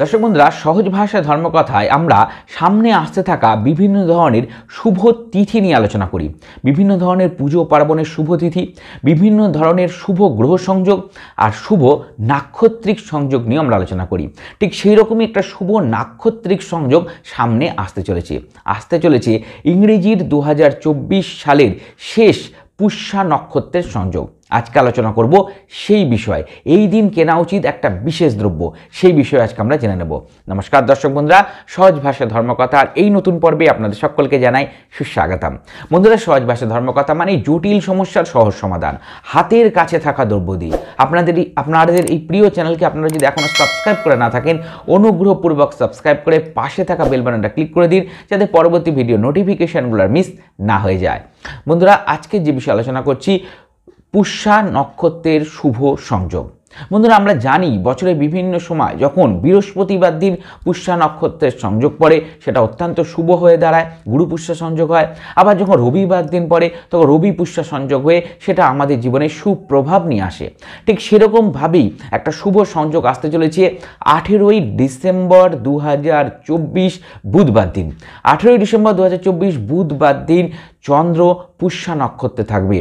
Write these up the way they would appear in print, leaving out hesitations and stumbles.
দর্শক বন্ধুরা, সহজ ভাষায় ধর্মকথায় আমরা সামনে আসতে থাকা বিভিন্ন ধরনের শুভ তিথি নিয়ে আলোচনা করি। বিভিন্ন ধরনের পুজো পার্বণের শুভ তিথি, বিভিন্ন ধরনের শুভ গ্রহ সংযোগ আর শুভ নাক্ষত্রিক সংযোগ নিয়ে আমরা আলোচনা করি। ঠিক সেই রকমই একটা শুভ নাক্ষত্রিক সংযোগ সামনে আসতে চলেছে ইংরেজির 2024 সালের শেষ পুষ্যা নক্ষত্রের সংযোগ। আজকে আলোচনা করব সেই বিষয়, এই দিন কেনা উচিত একটা বিশেষ দ্রব্য, সেই বিষয়ে আজকে আমরা জেনে নেব। নমস্কার দর্শক বন্ধুরা, সহজ ভাষা ধর্মকথার এই নতুন পর্বে আপনাদের সকলকে জানাই সুস্বাগতম। বন্ধুরা, সহজ ভাষা ধর্মকথা মানে জটিল সমস্যার সহজ সমাধান, হাতের কাছে থাকা দ্রব্য দিয়ে। আপনাদের এই প্রিয় চ্যানেলকে আপনারা যদি এখনও সাবস্ক্রাইব করে না থাকেন, অনুগ্রহপূর্বক সাবস্ক্রাইব করে পাশে থাকা বেল বাটনটা ক্লিক করে দিন, যাতে পরবর্তী ভিডিও নোটিফিকেশনগুলো মিস না হয়ে যায়। বন্ধুরা, আজকে যে বিষয়ে আলোচনা করছি, পুষ্যা নক্ষত্রের শুভ সংযোগ। বন্ধুরা, আমরা জানি বছরের বিভিন্ন সময় যখন বৃহস্পতিবার দিন পুষ্যা নক্ষত্রের সংযোগ পড়ে সেটা অত্যন্ত শুভ হয়ে দাঁড়ায়, গুরু পুষ্যা সংযোগ হয়। আবার যখন রবিবার দিন পড়ে তখন রবি পুষ্যা সংযোগ হয়ে সেটা আমাদের জীবনে সুপ্রভাব নিয়ে আসে। ঠিক সেরকমভাবেই একটা শুভ সংযোগ আসতে চলেছে 18ই ডিসেম্বর 2024 বুধবার দিন। 18ই ডিসেম্বর 2024 বুধবার দিন চন্দ্র পুষ্যা নক্ষত্রে থাকবে।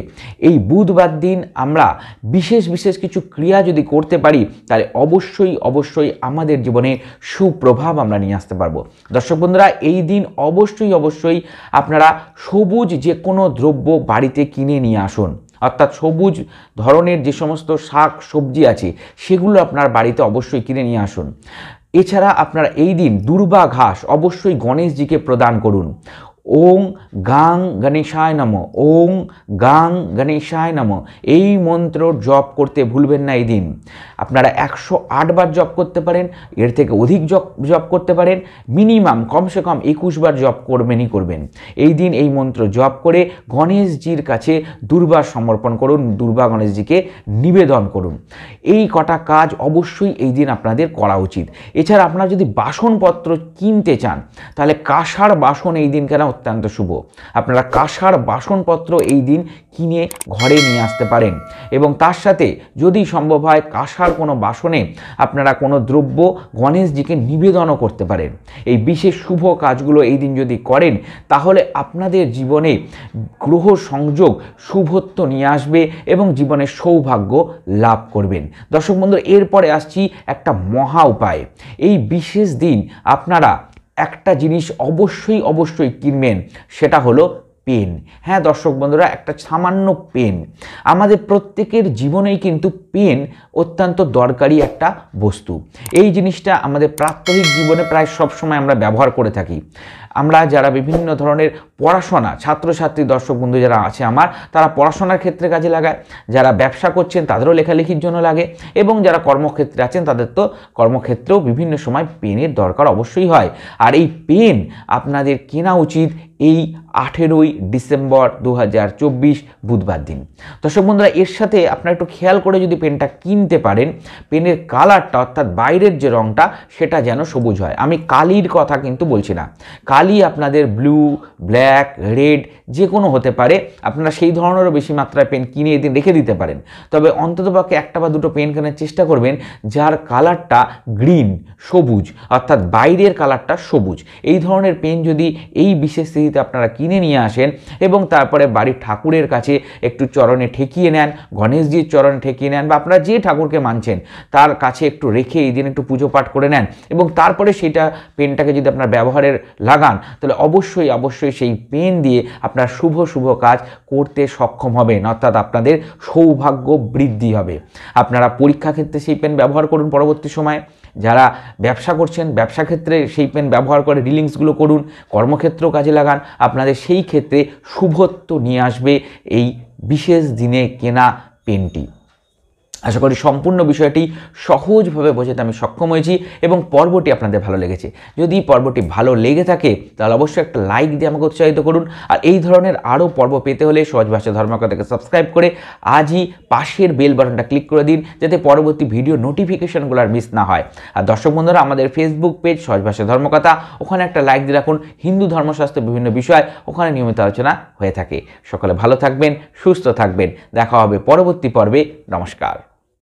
এই বুধবার দিন আমরা বিশেষ কিছু ক্রিয়া যদি করতে পারি তাহলে অবশ্যই আমাদের জীবনে সুপ্রভাব আমরা নিয়ে আসতে পারবো। দর্শক বন্ধুরা, এই দিন অবশ্যই আপনারা সবুজ যে কোনো দ্রব্য বাড়িতে কিনে নিয়ে আসুন। অর্থাৎ সবুজ ধরনের যে সমস্ত শাক সবজি আছে সেগুলো আপনার বাড়িতে অবশ্যই কিনে নিয়ে আসুন। এছাড়া আপনারা এই দিন দুর্বা ঘাস অবশ্যই গণেশজিকে প্রদান করুন। ওং গাং গণেশায় নমঃ, ওং গাং গণেশায় নমঃ, এই মন্ত্র জপ করতে ভুলবেন না। এই দিন আপনারা 108 বার জপ করতে পারেন, এর থেকে অধিক জপ করতে পারেন, মিনিমাম কমসে কম 21 বার জপ করবেন। এই দিন এই মন্ত্র জপ করে গণেশজির কাছে দুর্বা সমর্পণ করুন, দুর্বা গণেশজিকে নিবেদন করুন। এই কটা কাজ অবশ্যই এই দিন আপনাদের করা উচিত। এছাড়া আপনারা যদি বাসনপত্র কিনতে চান তাহলে কাঁসার বাসন এই দিন কেনা অত্যন্ত শুভ। আপনারা কাঁসার বাসনপত্র এই দিন কিনে ঘরে নিয়ে আসতে পারেন এবং তার সাথে যদি সম্ভব হয় কাঁসার কোনো বাসনে আপনারা কোনো দ্রব্য গণেশজিকে নিবেদনও করতে পারেন। এই বিশেষ শুভ কাজগুলো এই দিন যদি করেন তাহলে আপনাদের জীবনে গ্রহ সংযোগ শুভত্ব নিয়ে আসবে এবং জীবনে সৌভাগ্য লাভ করবেন। দর্শক বন্ধুরা, এরপরে আসছি একটা মহা উপায়। এই বিশেষ দিন আপনারা একটা জিনিস অবশ্যই কিনবেন, সেটা হলো পেন। হ্যাঁ দর্শক বন্ধুরা, একটা সামান্য পেন। আমাদের প্রত্যেকের জীবনেই কিন্তু পেন অত্যন্ত দরকারি একটা বস্তু। এই জিনিসটা আমাদের প্রাত্যহিক জীবনে প্রায় সবসময় আমরা ব্যবহার করে থাকি। আমরা যারা বিভিন্ন ধরনের পড়াশোনা ছাত্রছাত্রী দর্শক বন্ধু যারা আছে আমার, তারা পড়াশোনার ক্ষেত্রে কাজে লাগায়, যারা ব্যবসা করছেন তাদেরও লেখালেখির জন্য লাগে, এবং যারা কর্মক্ষেত্রে আছেন তাদের তো কর্মক্ষেত্রেও বিভিন্ন সময় পেনের দরকার অবশ্যই হয়। আর এই পেন আপনাদের কেনা উচিত এই 18ই ডিসেম্বর 2024 বুধবার দিন। দর্শক বন্ধুরা, এর সাথে আপনারা একটু খেয়াল করে যদি পেনটা কিনতে পারেন, পেনের কালারটা অর্থাৎ বাইরের যে রঙটা সেটা যেন সবুজ হয়। আমি কালির কথা কিন্তু বলছি না, কালি আপনাদের ব্লু, ব্ল্যাক, রেড যে কোনো হতে পারে। আপনারা সেই ধরনেরও বেশি মাত্রায় পেন কিনে এদিন রেখে দিতে পারেন। তবে অন্ততপক্ষে একটা বা দুটো পেন কেনার চেষ্টা করবেন যার কালারটা গ্রিন, সবুজ, অর্থাৎ বাইরের কালারটা সবুজ। এই ধরনের পেন যদি এই বিশেষ তিথিতে আপনারা কিনে নিয়ে আসেন এবং তারপরে বাড়ির ঠাকুরের কাছে একটু চরণে ঠেকিয়ে নেন, গণেশজির চরণে ঠেকিয়ে নেন, বা আপনারা যে ঠাকুরকে মানছেন তার কাছে একটু রেখে এই দিন একটু পুজো পাঠ করে নেন এবং তারপরে সেটা পেনটাকে যদি আপনার ব্যবহারের লাগান তাহলে অবশ্যই সেই পেন দিয়ে আপনার শুভ কাজ করতে সক্ষম হবেন, অর্থাৎ আপনাদের সৌভাগ্য বৃদ্ধি হবে। আপনারা পরীক্ষা ক্ষেত্রে সেই পেন ব্যবহার করুন পরবর্তী সময়ে, যারা ব্যবসা করছেন ব্যবসা ক্ষেত্রে সেই পেন ব্যবহার করে রিলিংসগুলো করুন, কর্মক্ষেত্রেও কাজে লাগান। আপনাদের সেই ক্ষেত্রে শুভত্ব নিয়ে আসবে এই বিশেষ দিনে কেনা পেনটি। আশা করি সম্পূর্ণ বিষয়টি সহজভাবে বোঝাতে আমি সক্ষম হয়েছি এবং পর্বটি আপনাদের ভালো লেগেছে। যদি পর্বটি ভালো লেগে থাকে তাহলে অবশ্যই একটা লাইক দিয়ে আমাকে উৎসাহিত করুন। আর এই ধরনের আরও পর্ব পেতে হলে সহজ ভাষা ধর্মকথাকে সাবস্ক্রাইব করে আজই পাশের বেল বাটনটা ক্লিক করে দিন, যাতে পরবর্তী ভিডিও নোটিফিকেশনগুলো আর মিস না হয়। আর দর্শক বন্ধুরা, আমাদের ফেসবুক পেজ সহজ ভাষা ধর্মকথা, ওখানে একটা লাইক দিয়ে রাখুন। হিন্দু ধর্মশাস্ত্র বিভিন্ন বিষয় ওখানে নিয়মিত আলোচনা হয়ে থাকে। সকলে ভালো থাকবেন, সুস্থ থাকবেন। দেখা হবে পরবর্তী পর্বে। নমস্কার।